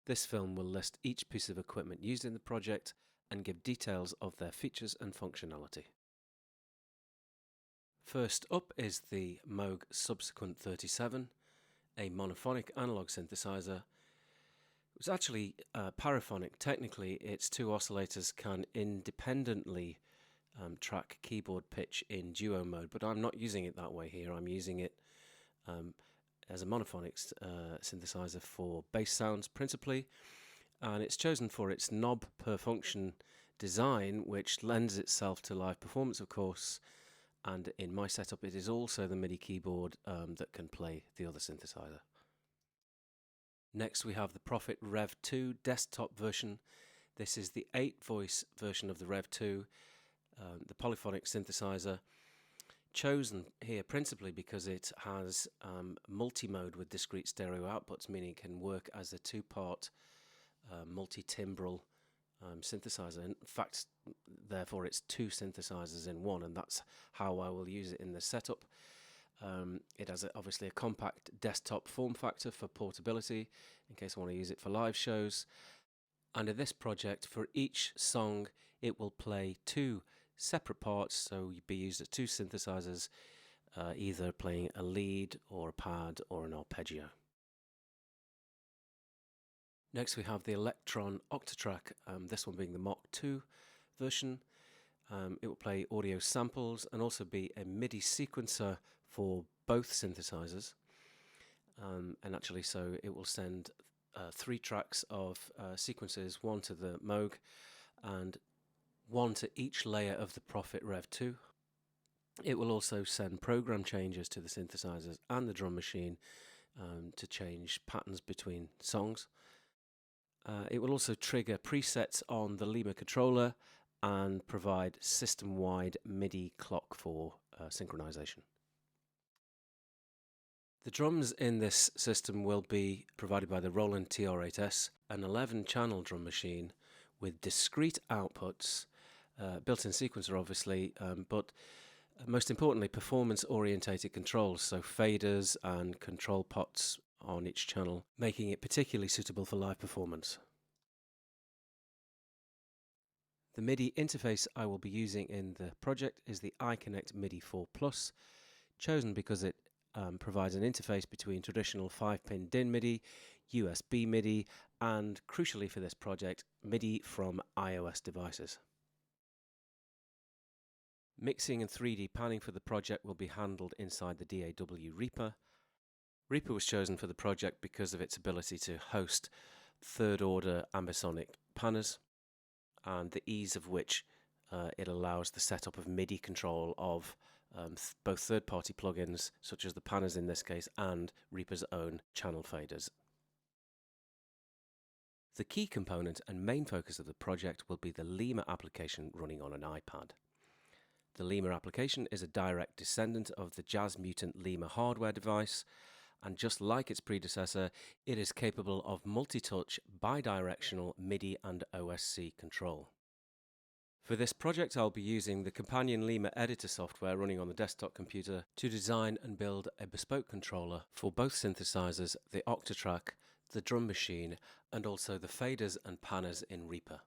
This film will list each piece of equipment used in the project and give details of their features and functionality. First up is the Moog Subsequent 37, a monophonic analog synthesizer. It's actually paraphonic. Technically, its two oscillators can independently track keyboard pitch in duo mode, but I'm not using it that way here. I'm using it as a monophonic synthesizer for bass sounds principally, and it's chosen for its knob per function design, which lends itself to live performance, of course. And in my setup, it is also the MIDI keyboard that can play the other synthesizer. Next, we have the Prophet Rev 2 desktop version. This is the 8-voice version of the Rev 2, the polyphonic synthesizer, chosen here principally because it has multi-mode with discrete stereo outputs, meaning it can work as a two-part multi-timbral synthesizer. In fact, therefore, it's two synthesizers in one, and that's how I will use it in the setup. It has obviously a compact desktop form factor for portability in case I want to use it for live shows. And in this project, for each song, it will play two separate parts, so you'd be used as two synthesizers, either playing a lead or a pad or an arpeggio. Next, we have the Electron Octatrack, this one being the Mach 2 version. It will play audio samples and also be a MIDI sequencer for both synthesizers. And actually, so it will send 3 tracks of sequences, one to the Moog and one to each layer of the Prophet Rev 2. It will also send program changes to the synthesizers and the drum machine to change patterns between songs. It will also trigger presets on the Lima controller and provide system-wide MIDI clock for synchronization. The drums in this system will be provided by the Roland TR-8S, an 11-channel drum machine with discrete outputs, built-in sequencer obviously, but most importantly performance-orientated controls, so faders and control pots on each channel, making it particularly suitable for live performance. The MIDI interface I will be using in the project is the iConnect MIDI 4 Plus, chosen because it provides an interface between traditional 5-pin DIN MIDI, USB MIDI, and crucially for this project, MIDI from iOS devices. Mixing and 3D panning for the project will be handled inside the DAW Reaper. Reaper was chosen for the project because of its ability to host third-order ambisonic panners and the ease of which it allows the setup of MIDI control of both third-party plugins, such as the panners in this case, and Reaper's own channel faders. The key component and main focus of the project will be the Lima application running on an iPad. The Lima application is a direct descendant of the Jazz Mutant Lima hardware device, and just like its predecessor, it is capable of multi-touch, bidirectional MIDI and OSC control. For this project, I'll be using the Companion Lima editor software running on the desktop computer to design and build a bespoke controller for both synthesizers, the Octatrack, the drum machine, and also the faders and panners in Reaper.